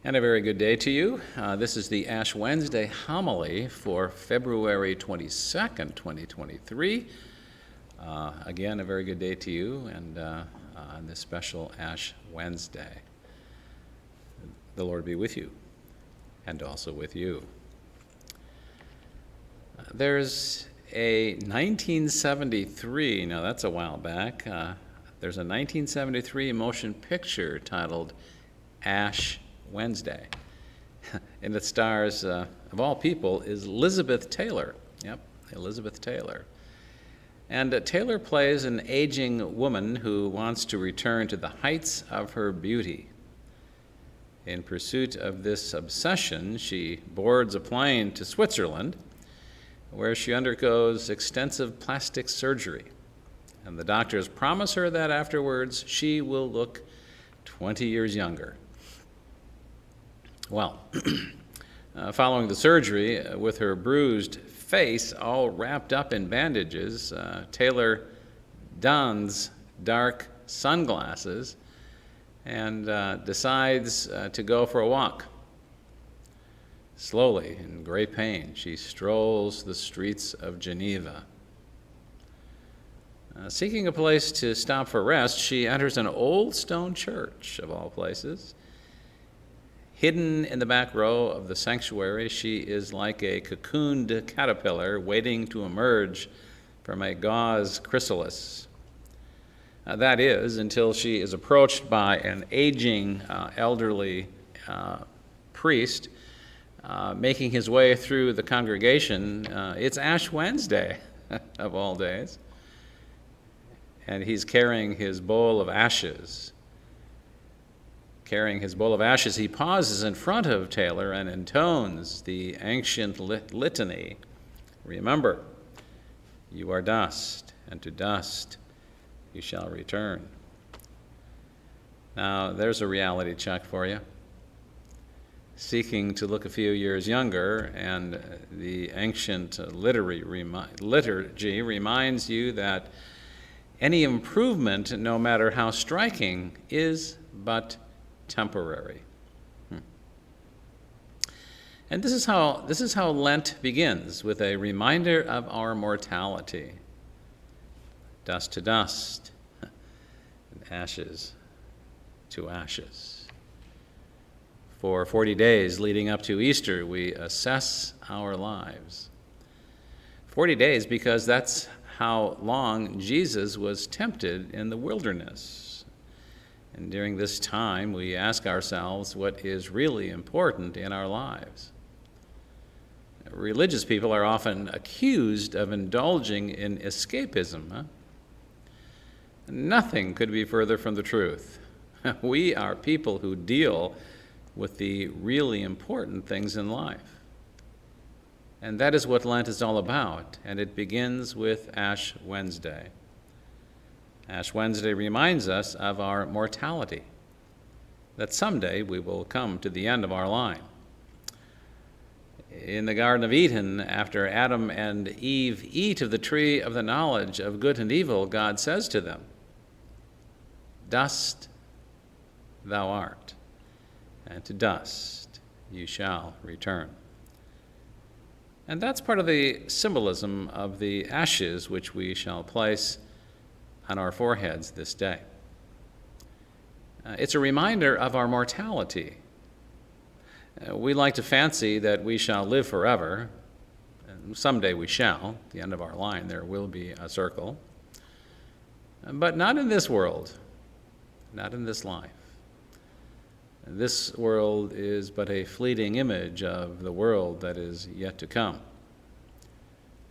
And a very good day to you. This is the Ash Wednesday homily for February 22nd, 2023. Again, a very good day to you and on this special Ash Wednesday. The Lord be with you and also with you. There's a 1973, now that's a while back, there's a 1973 motion picture titled Ash Wednesday. And it stars, of all people, is Elizabeth Taylor. Yep, Elizabeth Taylor. And Taylor plays an aging woman who wants to return to the heights of her beauty. In pursuit of this obsession, she boards a plane to Switzerland, where she undergoes extensive plastic surgery. And the doctors promise her that afterwards she will look 20 years younger. Well, following the surgery, with her bruised face all wrapped up in bandages, Taylor dons dark sunglasses and decides to go for a walk. Slowly, in great pain, she strolls the streets of Geneva. Seeking a place to stop for rest, she enters an old stone church, of all places. Hidden in the back row of the sanctuary, she is like a cocooned caterpillar waiting to emerge from a gauze chrysalis. That is, until she is approached by an aging, elderly priest making his way through the congregation. It's Ash Wednesday, of all days. And he's carrying his bowl of ashes. Carrying his bowl of ashes, he pauses in front of Taylor and intones the ancient litany. Remember, you are dust, and to dust you shall return. Now, there's a reality check for you. Seeking to look a few years younger, and the ancient liturgy reminds you that any improvement, no matter how striking, is but temporary. And this is how Lent begins, with a reminder of our mortality. Dust to dust, and ashes to ashes. For 40 days leading up to Easter, we assess our lives. 40 days because that's how long Jesus was tempted in the wilderness. And during this time, we ask ourselves what is really important in our lives. Religious people are often accused of indulging in escapism. Nothing could be further from the truth. We are people who deal with the really important things in life. And that is what Lent is all about, and it begins with Ash Wednesday. Ash Wednesday reminds us of our mortality, that someday we will come to the end of our line. In the Garden of Eden, after Adam and Eve eat of the tree of the knowledge of good and evil, God says to them, "Dust thou art, and to dust you shall return." And that's part of the symbolism of the ashes which we shall place on our foreheads this day. It's a reminder of our mortality. We like to fancy that we shall live forever, and someday we shall. At the end of our line, there will be a circle. But not in this world, not in this life. This world is but a fleeting image of the world that is yet to come.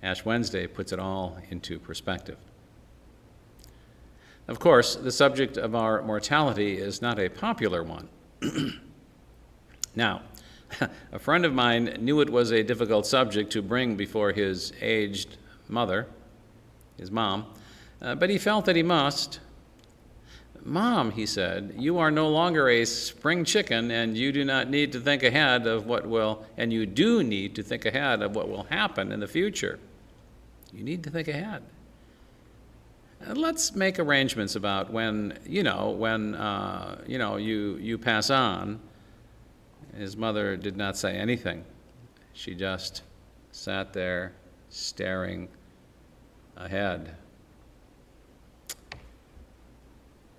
Ash Wednesday puts it all into perspective. Of course, the subject of our mortality is not a popular one. Now, a friend of mine knew it was a difficult subject to bring before his aged mother, his mom, but he felt that he must. "Mom," he said, "you are no longer a spring chicken, and you do not need to think ahead of what will, and you do need to think ahead of what will happen in the future. You need to think ahead. Let's make arrangements about when you pass on, His mother did not say anything. She just sat there staring ahead.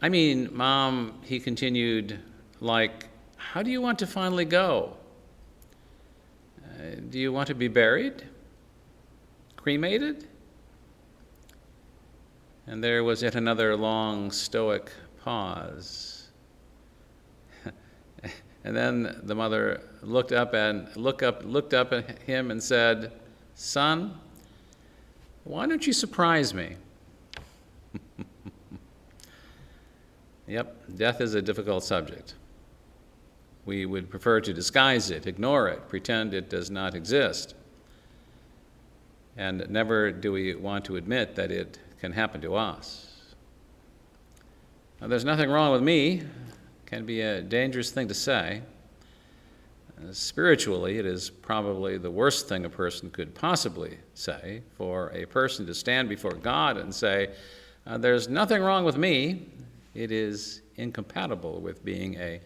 I mean, Mom, he continued, like, how do you want to finally go? Do you want to be buried? Cremated? And there was yet another long, stoic pause. And then the mother looked up at him and said, "Son, why don't you surprise me?" Yep, death is a difficult subject. We would prefer to disguise it, ignore it, pretend it does not exist. And never do we want to admit that it can happen to us. Now, there's nothing wrong with me. It can be a dangerous thing to say. Spiritually, it is probably the worst thing a person could possibly say, for a person to stand before God and say, there's nothing wrong with me. It is incompatible with being a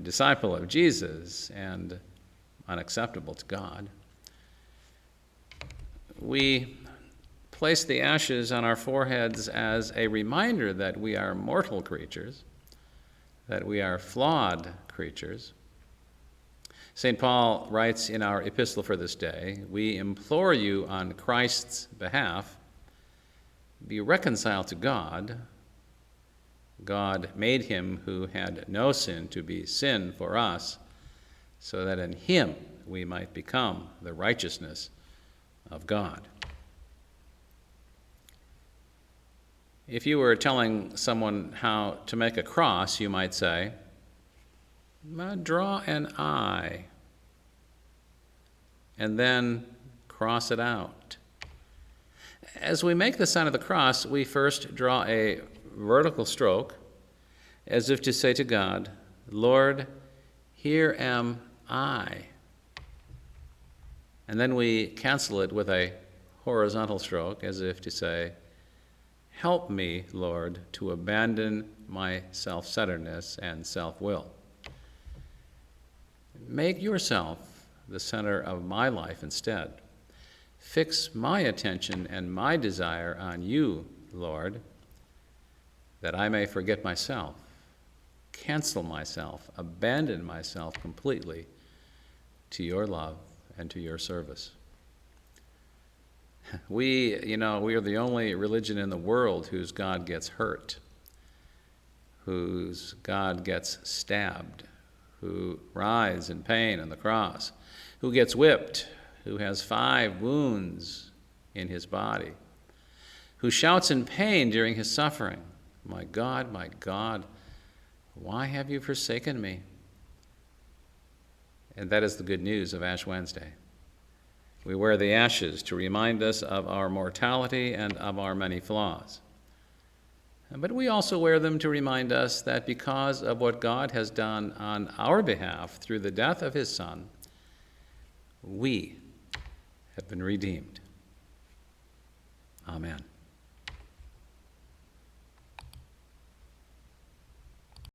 disciple of Jesus and unacceptable to God. We place the ashes on our foreheads as a reminder that we are mortal creatures, that we are flawed creatures. St. Paul writes in our epistle for this day, "We implore you on Christ's behalf, be reconciled to God. God made him who had no sin to be sin for us, so that in him we might become the righteousness of God." If you were telling someone how to make a cross, you might say, draw an eye, and then cross it out. As we make the sign of the cross, we first draw a vertical stroke, as if to say to God, "Lord, here am I." And then we cancel it with a horizontal stroke, as if to say, "Help me, Lord, to abandon my self-centeredness and self-will. Make yourself the center of my life instead. Fix my attention and my desire on you, Lord, that I may forget myself, cancel myself, abandon myself completely to your love and to your service." We are the only religion in the world whose God gets hurt, whose God gets stabbed, who writhes in pain on the cross, who gets whipped, who has 5 wounds in his body, who shouts in pain during his suffering, my God, why have you forsaken me?" And that is the good news of Ash Wednesday. We wear the ashes to remind us of our mortality and of our many flaws. But we also wear them to remind us that because of what God has done on our behalf through the death of his Son, we have been redeemed. Amen.